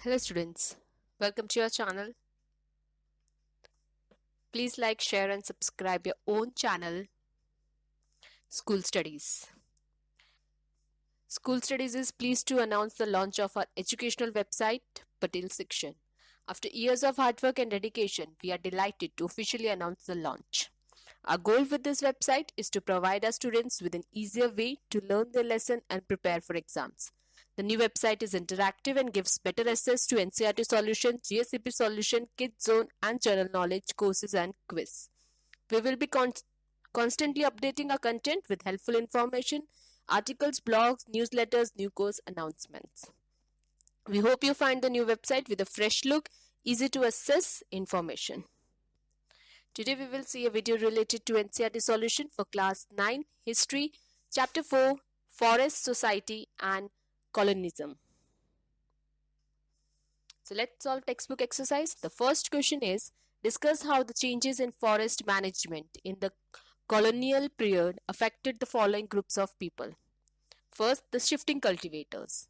Hello students, welcome to your channel. Please like, share and subscribe your own channel, School Studies. School Studies is pleased to announce the launch of our educational website, Patel Section. After years of hard work and dedication, we are delighted to officially announce the launch. Our goal with this website is to provide our students with an easier way to learn their lesson and prepare for exams. The new website is interactive and gives better access to NCERT Solutions, GSCP Solution, Kids Zone and General Knowledge courses and quiz. We will be constantly updating our content with helpful information, articles, blogs, newsletters, new course announcements. We hope you find the new website with a fresh look, easy to access information. Today we will see a video related to NCERT Solution for Class 9 History, Chapter 4 Forest Society and Colonialism. So let's solve textbook exercise. The first question is, discuss how the changes in forest management in the colonial period affected the following groups of people. First, the shifting cultivators.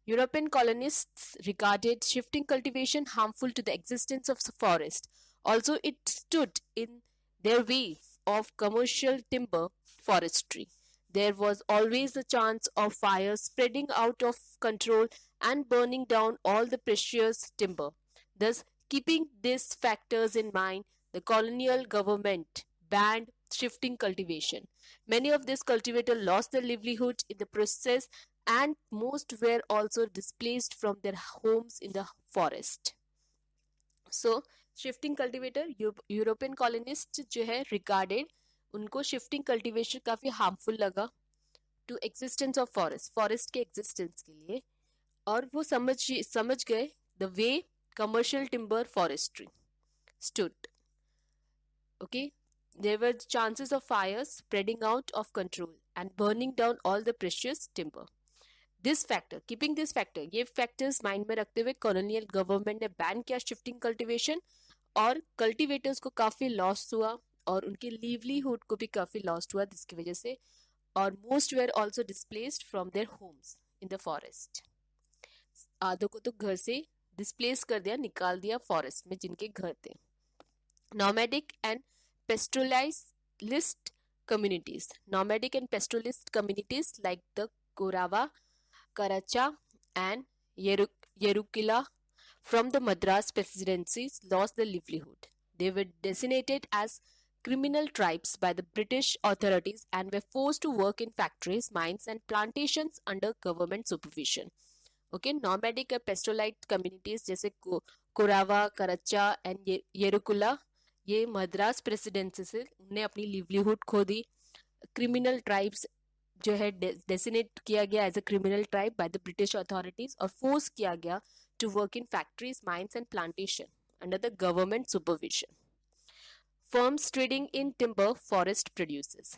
European colonists regarded shifting cultivation harmful to the existence of the forest. Also, it stood in their way of commercial timber forestry. There was always the chance of fire spreading out of control and burning down all the precious timber. Thus, keeping these factors in mind, the colonial government banned shifting cultivation. Many of these cultivators lost their livelihood in the process, and most were also displaced from their homes in the forest. So, shifting cultivator European colonist जो है regarded उनको shifting cultivation काफी harmful लगा to existence of forest के existence के लिए, और वो समझ गए the way commercial timber forestry stood. Okay, there were chances of fires spreading out of control and burning down all the precious timber. This factor, keeping this factor, ये factors mind में रखते हुए कॉलोनियल गवर्नमेंट ने ban किया shifting cultivation, और cultivators को काफी loss हुआ और उनकी लिवलीहुड को भी काफी लॉस हुआ जिसकी वजह से, और most were also displaced from their homes in the forest. आधों को तो घर से डिस्प्लेस कर दिया, निकाल दिया फॉरेस्ट में जिनके घर थे. नॉमैडिक and pastoralist communities. Nomadic and pastoralist communities like the Korawa, Karacha and Yerukila from the Madras presidencies lost their livelihood. They were designated as criminal tribes by the British authorities and were forced to work in factories, mines and plantations under government supervision. Okay, nomadic and pastoralist communities जैसे कोरावा, कराचा and Yerukula, ये Madras presidency से उन्हें अपनी livelihood खो दी. Criminal tribes जो है डेसिनेट किया गया as a criminal tribe by the British authorities और फोर्स किया गया to work in factories, mines and plantation under the government supervision. Firms trading in timber forest produces.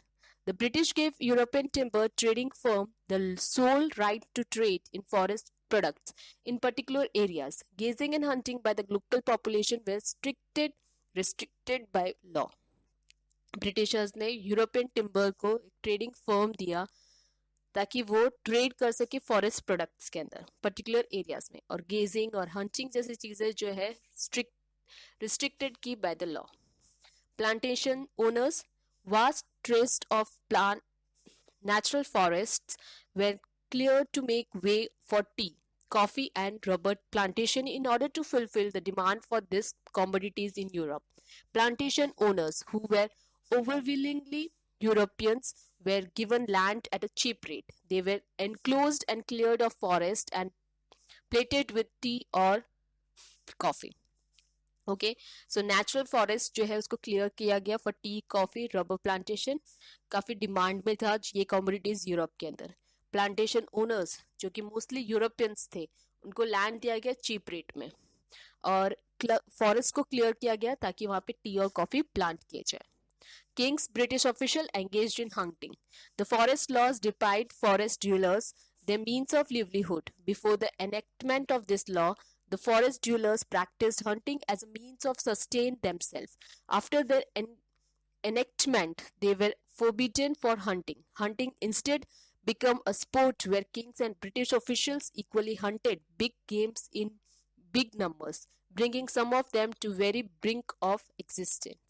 The British gave European timber trading firm the sole right to trade in forest products in particular areas. Gazing and hunting by the local population were restricted by law. Britishers ने European timber को एक trading firm दिया ताकि वो trade कर सके forest products के अंदर पर्टिकुलर एरियाज में, और गेजिंग और हंटिंग जैसी चीजें जो है रिस्ट्रिक्टेड की by the law. Plantation owners, vast trust of plant natural forests were cleared to make way for tea, coffee and rubber plantation in order to fulfill the demand for these commodities in Europe. Plantation owners, who were overwhelmingly Europeans, were given land at a cheap rate. They were enclosed and cleared of forest and plated with tea or coffee. Okay, so natural forest जो है उसको clear किया गया for T, coffee, rubber plantation. काफी demand में था ये commodities Europe के अंदर. प्लांटेशन ओनर्स जो कि मोस्टली यूरोपियंस थे, उनको लैंड दिया गया चीप रेट में, और फॉरेस्ट को क्लियर किया गया ताकि वहां पे टी और कॉफी प्लांट किए जाए. King's British official engaged in hunting. The forest laws deprived forest dwellers their means of livelihood. Before the enactment of this law, the forest dwellers practiced hunting as a means of sustain themselves. After the enactment, they were forbidden for hunting. Hunting instead became a sport where kings and British officials equally hunted big games in big numbers, bringing some of them to very brink of existence.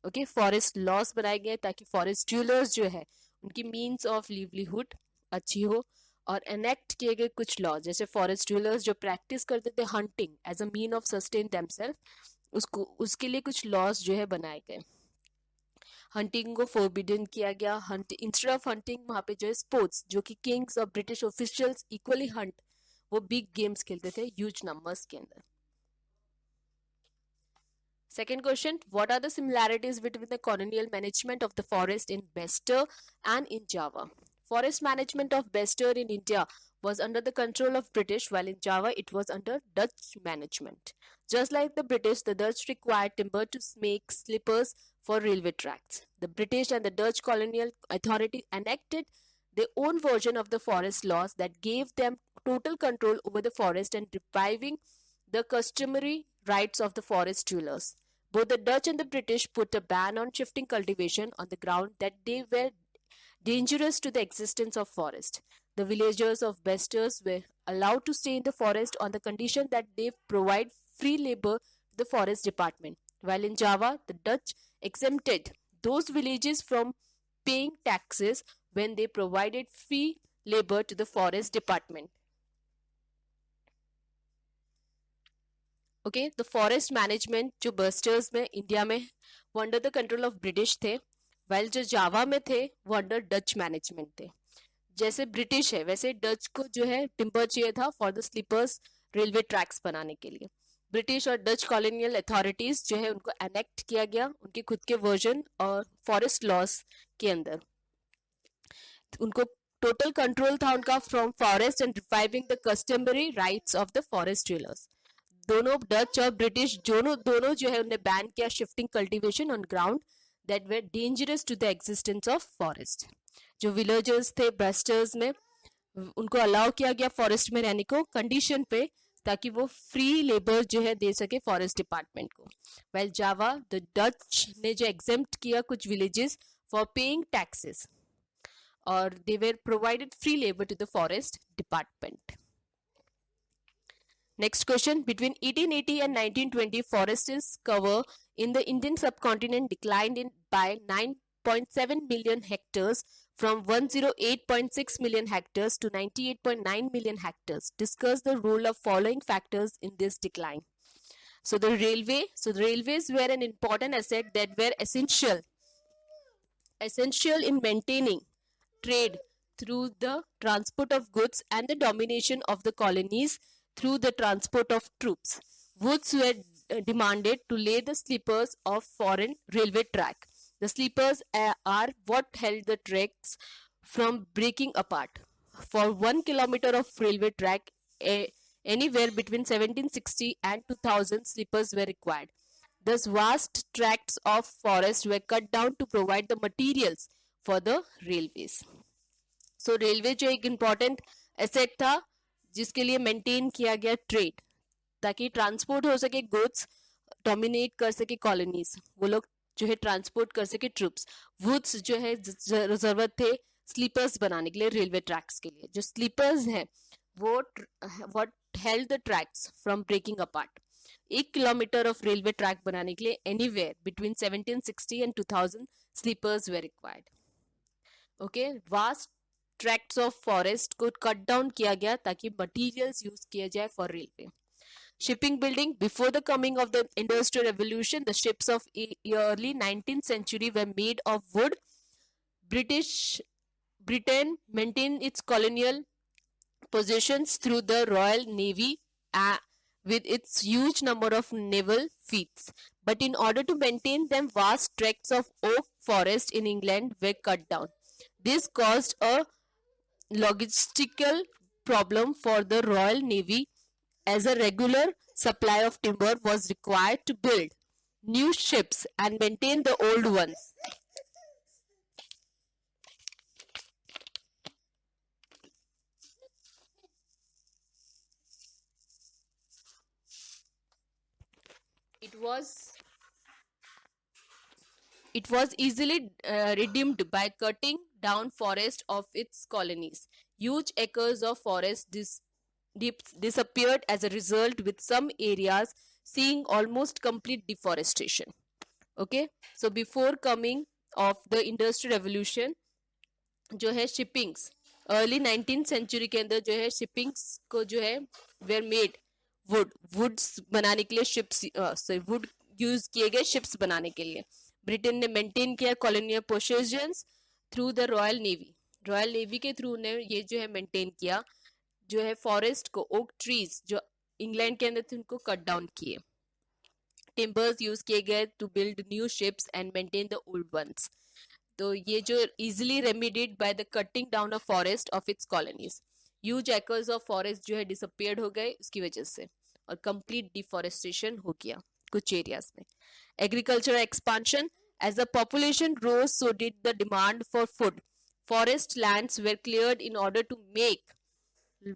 Okay, forest loss बनाए गए ताकि forest ड्यूलर्स जो है उनकी means of livelihood अच्छी हो, और enact किए गए कुछ लॉ, जैसे फॉरेस्ट ड्यूलर्स जो प्रैक्टिस करते थे hunting as a mean of sustain themselves, उसको उसके लिए कुछ लॉज जो है बनाए गए। हंटिंग को फोरबिडन किया गया। हंटिंग इंस्टेड ऑफ हंटिंग वहाँ पे जो है स्पोर्ट्स, जो कि किंग्स और ब्रिटिश ऑफिशियल्स इक्वली हंट, वो बिग गेम्स खेलते थे ह्यूज नंबर्स के अंदर। Second question, what are the similarities between the colonial management of the forest in Bester and in Java? Forest management of Bester in India was under the control of British, while in Java it was under Dutch management. Just like the British, the Dutch required timber to make slippers for railway tracks. The British and the Dutch colonial authority enacted their own version of the forest laws that gave them total control over the forest and reviving the customary rights of the forest dwellers. Both the Dutch and the British put a ban on shifting cultivation on the ground that they were dangerous to the existence of forest. The villagers of Besters were allowed to stay in the forest on the condition that they provide free labor to the forest department, while in Java, the Dutch exempted those villages from paying taxes when they provided free labor to the forest department. Okay, the forest management जो busters में India में वो under the control of British थे, while जो जावा में थे वो under Dutch management थे। जैसे ब्रिटिश है वैसे डच को जो है टिम्बर चाहिए था for the sleepers railway tracks बनाने के लिए। ब्रिटिश और डच कॉलोनियल अथॉरिटीज जो है उनको एनेक्ट किया गया उनके खुद के वर्जन और फॉरेस्ट लॉस के अंदर। उनको टोटल कंट्रोल था उनका from forest and reviving the customary rights of the forest dwellers. दोनों डच और ब्रिटिश दोनों जो है उन्हें बैन किया shifting cultivation on ground that were dangerous to the existence of forest. जो विलेजर्स थे ब्रेस्टर्स में उनको अलाउ किया गया फॉरेस्ट में रहने को कंडीशन पे ताकि वो फ्री लेबर जो है दे सके फॉरेस्ट डिपार्टमेंट को। वेल जावा द डच ने जो एग्जेम्प्ट किया कुछ विलेजेस फॉर पेइंग टैक्सेस और they were provided free labour to the forest department. Next question, between 1880 and 1920, forests cover in the Indian subcontinent declined by 9.7 million hectares from 108.6 million hectares to 98.9 million hectares. Discuss the role of following factors in this decline. So the railways were an important asset that were essential in maintaining trade through the transport of goods and the domination of the colonies through the transport of troops. Woods were demanded to lay the sleepers of foreign railway track. The sleepers are what held the tracks from breaking apart. For 1 kilometer of railway track, anywhere between 1760 and 2000 sleepers were required. Thus, vast tracts of forest were cut down to provide the materials for the railways. So, railway जो एक important asset था जिसके लिए maintain किया गया trade ताकि transport हो सके गुड्स, डोमिनेट कर सके कॉलोनीज, वो लोग जो है ट्रांसपोर्ट कर सके ट्रूप्स। वुड्स जो है जरूरत थे स्लीपर्स बनाने के लिए रेलवे ट्रैक्स के लिए। जो स्लीपर्स हैं वो what held the tracks from breaking apart. 1 kilometre of railway track बनाने के लिए anywhere between 1760 and 2000 sleepers were required. Okay, vast tracts of forest को कट डाउन किया गया ताकि मटेरियल्स यूज किया जाए for railway. Shipping building, before the coming of the industrial revolution the ships of early 19th century were made of wood. Britain maintained its colonial possessions through the Royal Navy with its huge number of naval fleets, but in order to maintain them vast tracts of oak forest in England were cut down. This caused a logistical problem for the Royal Navy as a regular supply of timber was required to build new ships and maintain the old ones. It was easily redeemed by cutting down forest of its colonies. Huge acres of forest disappeared as a result, with some areas seeing almost complete deforestation. Okay, so before coming of the industrial revolution, जो है shippings early 19th century के अंदर जो है shippings को जो है were made woods बनाने के लिए शिप्स वुड यूज किए गए शिप्स बनाने के लिए. ब्रिटेन ने मेंटेन किया colonial possessions through the royal navy के थ्रू ने ये जो है मेंटेन किया जो है फॉरेस्ट को, ओक ट्रीज जो इंग्लैंड के अंदर थे उनको कट डाउन किए. टिम्बर्स यूज किए गए to build new ships and maintain the old ones. तो ये जो easily remedied by the cutting down of forest of its colonies. Huge acres of forest जो है डिसअपियर्ड हो गए उसकी वजह से, और कंप्लीट डिफॉरेस्टेशन हो गया कुछ एरियाज में. Agricultural expansion. As the population rose so did the demand for food. Forest lands were cleared in order to make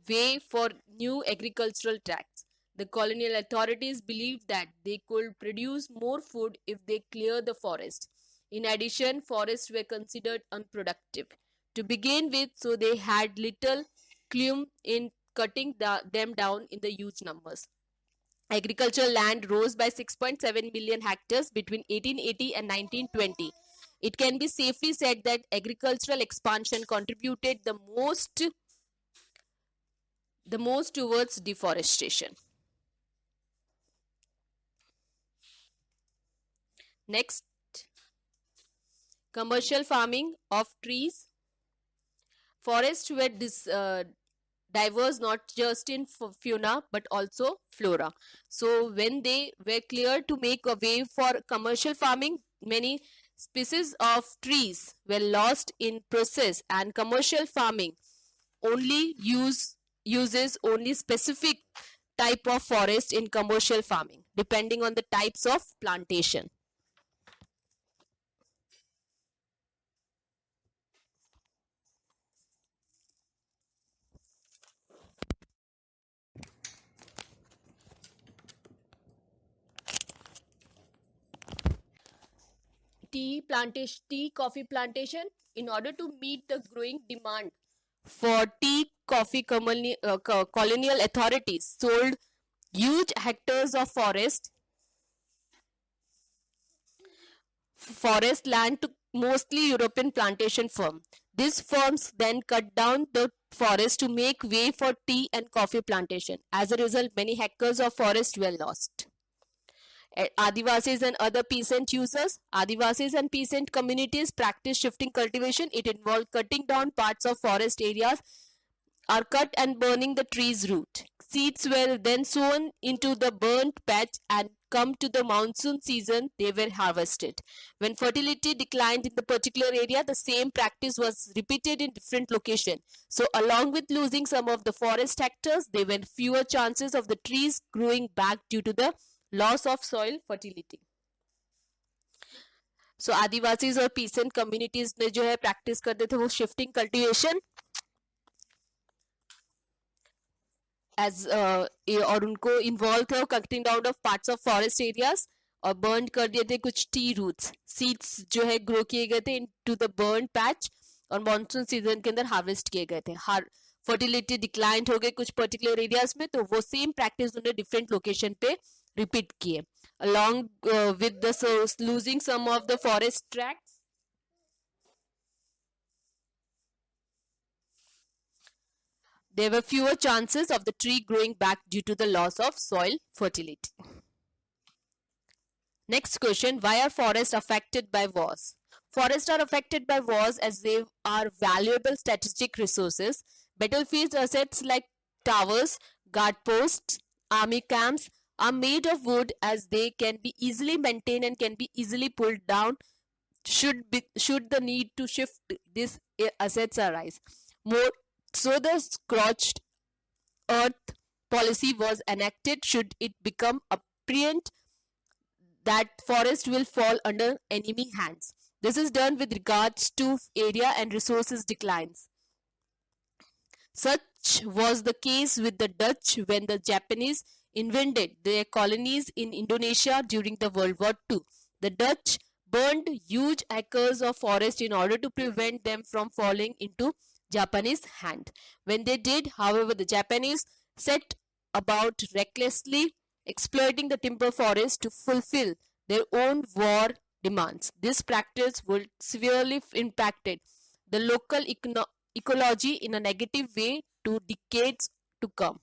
way for new agricultural tracts. The colonial authorities believed that they could produce more food if they clear the forest. In addition, forests were considered unproductive to begin with, so they had little clue in cutting them down in the huge numbers. Agricultural land rose by 6.7 million hectares between 1880 and 1920. It can be safely said that agricultural expansion contributed the most towards deforestation. Next, commercial farming of trees. Forests were diverse not just in fauna but also flora. So when they were cleared to make a way for commercial farming, many species of trees were lost in process, and commercial farming only uses only specific type of forest in commercial farming depending on the types of plantation. Tea, coffee plantation. In order to meet the growing demand for tea, coffee, colonial authorities sold huge hectares of forest land to mostly European plantation firms. These firms then cut down the forest to make way for tea and coffee plantation. As a result, many hectares of forest were lost. Adivasis and other peasant users. Adivasis and peasant communities practice shifting cultivation. It involved cutting down parts of forest areas are cut and burning the tree's root. Seeds were then sown into the burnt patch, and come to the monsoon season they were harvested. When fertility declined in the particular area, the same practice was repeated in different locations. So along with losing some of the forest hectares, there were fewer chances of the trees growing back due to the loss of soil fertility. So Adivasis और pheasant communities ने जो है practice करते थे वो shifting cultivation as और उनको involve थे cutting down of parts of forest areas और बर्न कर दिए थे कुछ टी रूट्स. सीड्स जो है ग्रो किए गए थे इनटू द बर्न पैच और मॉनसून सीजन के अंदर हार्वेस्ट किए गए थे. फर्टिलिटी डिक्लाइन हो गए कुछ पर्टिकुलर एरियाज में, तो वो सेम प्रैक्टिस उन्होंने डिफरेंट लोकेशन पे रिपीट किए. along with the losing some of the forest tracts, there were fewer chances of the tree growing back due to the loss of soil fertility. Next question, why are forests affected by wars? Forests are affected by wars as they are valuable strategic resources. Battlefield assets like towers, guard posts, army camps are made of wood as they can be easily maintained and can be easily pulled down should the need to shift these assets arise. So the scorched earth policy was enacted should it become apparent that forest will fall under enemy hands. This is done with regards to area and resources declines. Such was the case with the Dutch when the Japanese invaded their colonies in Indonesia during the World War II. The Dutch burned huge acres of forest in order to prevent them from falling into Japanese hand. When they did, however, the Japanese set about recklessly exploiting the timber forest to fulfill their own war demands. This practice would severely impacted the local ecology in a negative way to decades to come.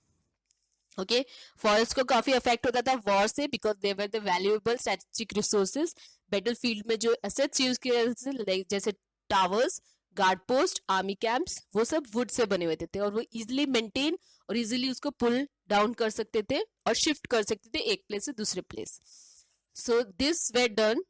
Okay forest को काफी affect होता था war से because they were the valuable strategic resources battle field में जो assets use किए जाते थे जैसे towers guard post army camps वो सब वुड से बने हुए थे और वो इजिली मेंटेन और इजिली उसको पुल डाउन कर सकते थे और शिफ्ट कर सकते थे एक प्लेस से दूसरे place so this were done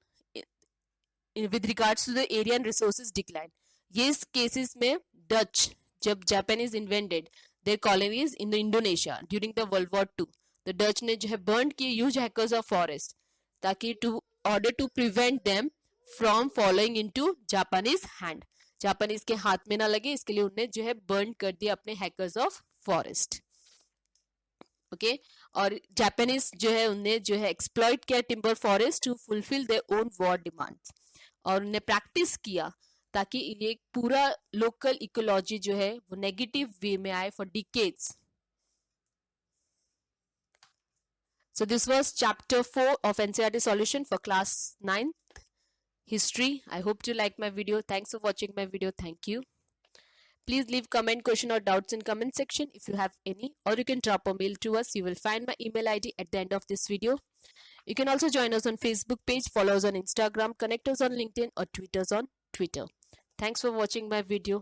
with regards to the area and resources decline. ये cases में Dutch जब Japanese invented their colonies in the Indonesia during the World War II, the Dutch ने जो है burn किए huge acres of forest ताकि to order to prevent them from falling into Japanese hand. Japanese के हाथ में ना लगे इसके लिए उन्हें जो है burn कर दिया अपने hackers of forest. ओके और जापानीज जो है उन्हें जो है एक्सप्लॉइट किया timber forest to fulfil their own war demands और उन्हें प्रैक्टिस किया ताकि ये पूरा लोकल इकोलॉजी जो है वो नेगेटिव वे में आए for decades. So this was chapter 4 of NCERT Solution for class 9th history. I hope you like my video. Thanks for watching my video. Thank you. Please leave comment, question or doubts in comment section if you have any, or you can drop a mail to us. You will find my email ID at the end of this video. You can also join us on Facebook page, follow us on Instagram, connect us on LinkedIn or tweet us on Twitter. Thanks for watching my video.